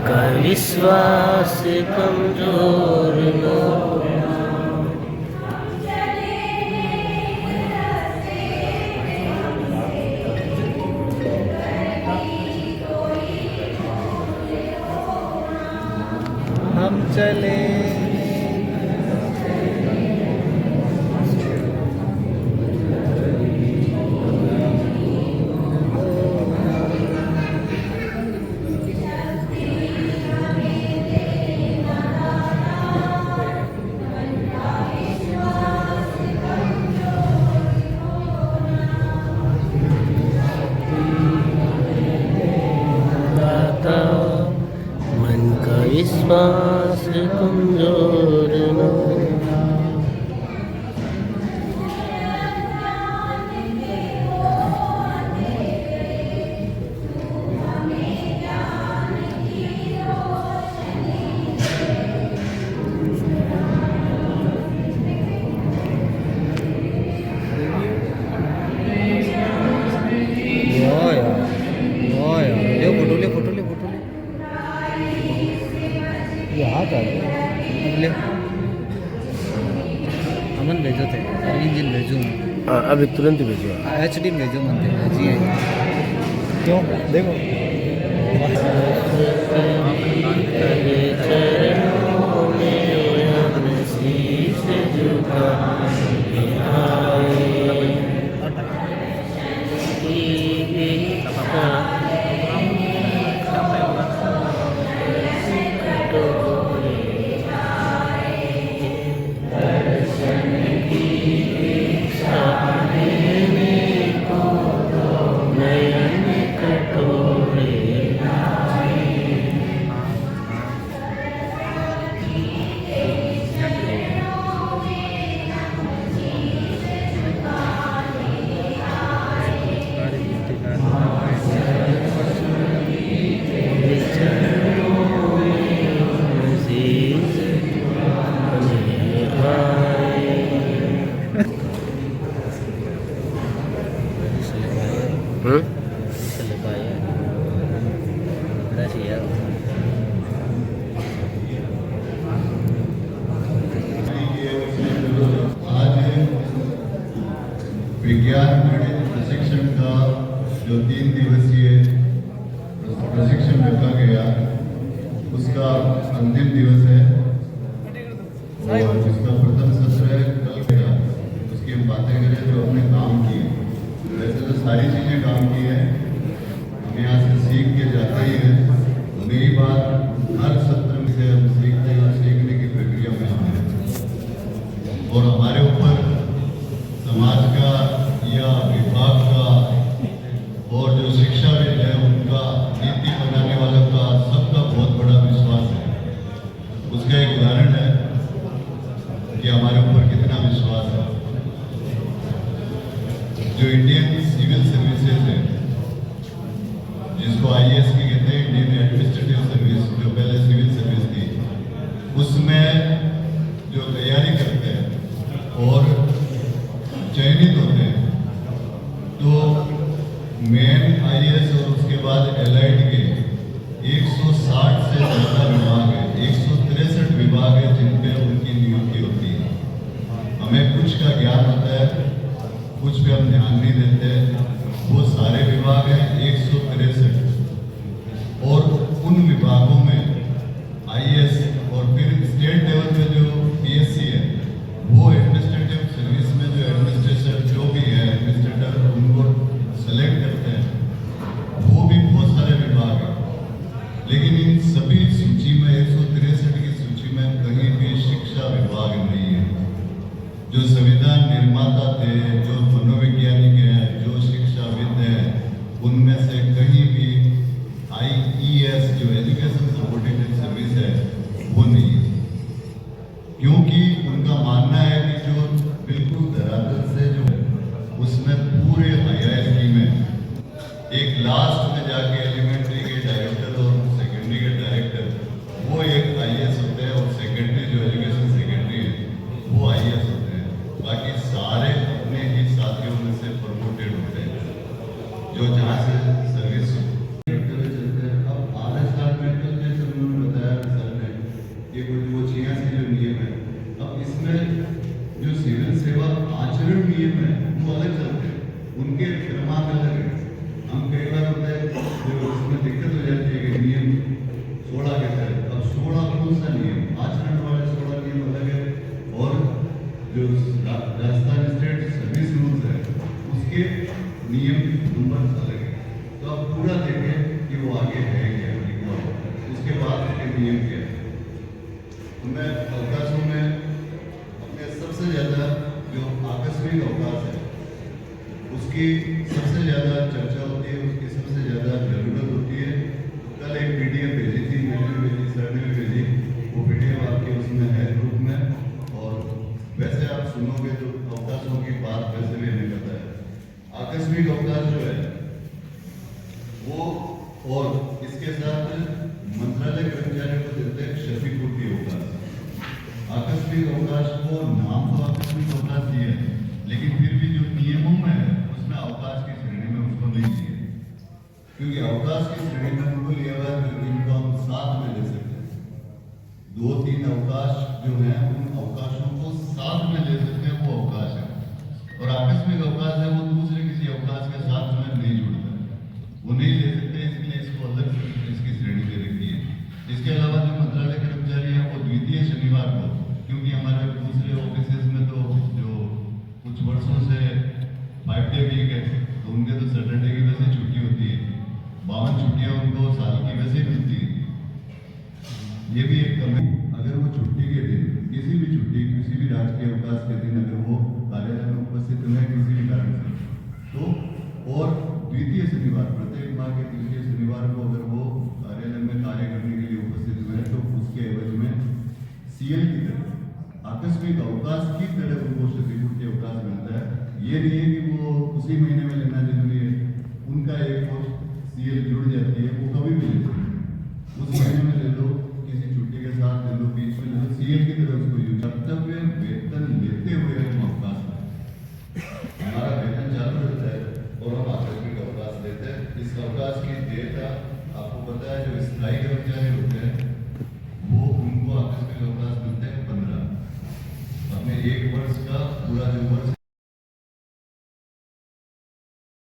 का विश्वास कमजोर न हम चले दाता मन का विश्वास कमजोर न ले फोटो ले ये हाथ आ ले अमन भेजो थे इंजन भेजू अभी तुरंत ही भेजो HD भेजो मन जी क्यों देखो चरणों में अपने शीश झुका विज्ञान गणित प्रशिक्षण का जो 3 दिवसीय प्रशिक्षण रखा गया उसका अंतिम दिवस है और उसका प्रथम सत्र है कल गया। उसकी हम बातें करें जो हमने काम किए, वैसे तो सारी चीज़ें काम की है, हम यहाँ से सीख के जाते ही हैं। मेरी बात हर सत्र से हम सीखते हैं और सीखने की प्रक्रिया में हम हैं और हमारे ऊपर समाज का या विभाग का और जो शिक्षाविद है उनका, नीति बनाने वालों का, सबका बहुत बड़ा विश्वास है। उसका एक उदाहरण है कि हमारे ऊपर कितना विश्वास है। जो इंडियन सिविल सर्विसेज है, जिसको IAS की कहते हैं, इंडियन एडमिनिस्ट्रेटिव सर्विस, जो पहले सिविल सर्विस थी, उसमें जो तैयारी करते हैं और चयनित होते हैं तो मेन IAS और उसके बाद एलाइड के 160 से ज़्यादा विभाग है, 163 विभाग है जिन पे उनकी नियुक्ति होती है। हमें कुछ का ज्ञान होता है, कुछ पे हम ध्यान नहीं देते। वो सारे विभाग हैं 163 और उन विभागों में IAS और फिर स्टेट लेवल पे जो PSC है वो एडमिनिस्ट्रेटिव सर्विस में जो एडमिनिस्ट्रेटर जो भी है एडमिनिस्ट्रेटर उनको सेलेक्ट करते हैं। वो भी बहुत सारे विभाग हैं, लेकिन इन सभी सूची में 163 की सूची में कहीं भी शिक्षा विभाग नहीं है। जो संविधान निर्माता थे, जो मनोवैज्ञानिक हैं, जो शिक्षाविद हैं, उनमें से कहीं भी IES जो एजुकेशन सबऑर्डिनेट सर्विस है वो नहीं है, क्योंकि उनका मानना है कि जो बिल्कुल धरातल से जो है उसमें पूरे हाईरार्की में एक लास्ट में जाके एलिमेंट्री के डायरेक्टर और सेकेंडरी के डायरेक्टर वो एक IAS होते हैं और सेकेंडरी जो एजुकेशन सेकेंडरी है वो IAS होते हैं। बाकी सारे अपने ही साथियों में से प्रमोटेड होते हैं जो जहाँ से सर्विस अब RS जो नियम है वो अलग चलते हैं, उनके क्रमांक अलग है। हम कई बार होता है जो उसमें दिक्कत हो जाती है कि नियम 16 के तहत, अब 16 कौन सा नियम, आचरण वाले 16 नियम अलग है और जो राजस्थान स्टेट सर्विस रूल्स है उसके नियम नंबर अलग है। तो आप पूरा देखें कि वो आगे है क्या, उसके बाद उसके नियम क्या है। तो मैं अवकाशों में अपने सबसे ज़्यादा जो आकस्मिक अवकाश है उसकी सबसे ज़्यादा चर्चा होती है, उसकी सबसे ज़्यादा जरूरत होती है। कल एक पीडीएफ भेजी थी, मैंने भेजी, सर ने भी भेजी, वो पीडीएफ आपके उसमें है ग्रुप में। और वैसे आप सुनोगे तो अवकाशों की बात वैसे भी हमें पता है। आकस्मिक अवकाश जो है वो और इसके साथ मंत्रालय कर्मचारियों को देते हैं क्षतिपूर्ति अवकाश। आकस्मिक अवकाश को नाम तो आकस्मिक अवकाश दिया है, लेकिन फिर भी जो नियमों में है उसमें अवकाश की श्रेणी में उसको नहीं दिए, क्योंकि अवकाश की श्रेणी में उनको लिया हुआ है जिनको हम साथ में ले सकते हैं। 2-3 अवकाश जो है उन अवकाशों को साथ में ले सकते हैं, वो अवकाश है। और आकस्मिक अवकाश है वो दूसरे किसी अवकाश के साथ में नहीं जुड़ता, वो नहीं ले सकते, इसलिए इसको अलग इसकी श्रेणी दे रखी है। इसके अलावा जो मंत्रालय कर्मचारी हैं वो द्वितीय शनिवार को, क्योंकि हमारे दूसरे ऑफिस में तो जो कुछ वर्षों से 5 डे वीक है तो उनके तो सैटरडे की वजह से छुट्टी होती है, 52 छुट्टियां उनको साल की वजह से मिलती है। ये भी एक कमी, अगर वो छुट्टी के दिन किसी भी छुट्टी, किसी भी राजकीय अवकाश के दिन अगर वो कार्यालय में उपस्थित हुए किसी भी कारण से तो, और द्वितीय शनिवार, प्रत्येक माह के तृतीय शनिवार को अगर वो कार्यालय में कार्य करने के लिए उपस्थित हुए तो उसके एवज में सीएल की तरफ आकस्मिक अवकाश की तरह उनको क्षतिपूर्ति अवकाश मिलता है। ये नहीं है कि वो उसी महीने में लेना जरूरी है, उनका एक पोस्ट सीएल जुड़ जाती है, वो कभी भी ले सकते हैं, उस महीने में ले लो, किसी छुट्टी के साथ ले लो, बीच में ले लो, सीएल की तरह उसको यूज। कर्तव्य वेतन लेते हुए हम अवकाश में, हमारा वेतन चालू रहता है और हम आकस्मिक अवकाश लेते हैं। इस अवकाश की देयता आपको पता है, जो स्थायी कर्मचारी होते हैं वो उनको आकस्मिक अवकाश मिलते हैं 15, अपने 1 वर्ष का पूरा जो वर्ष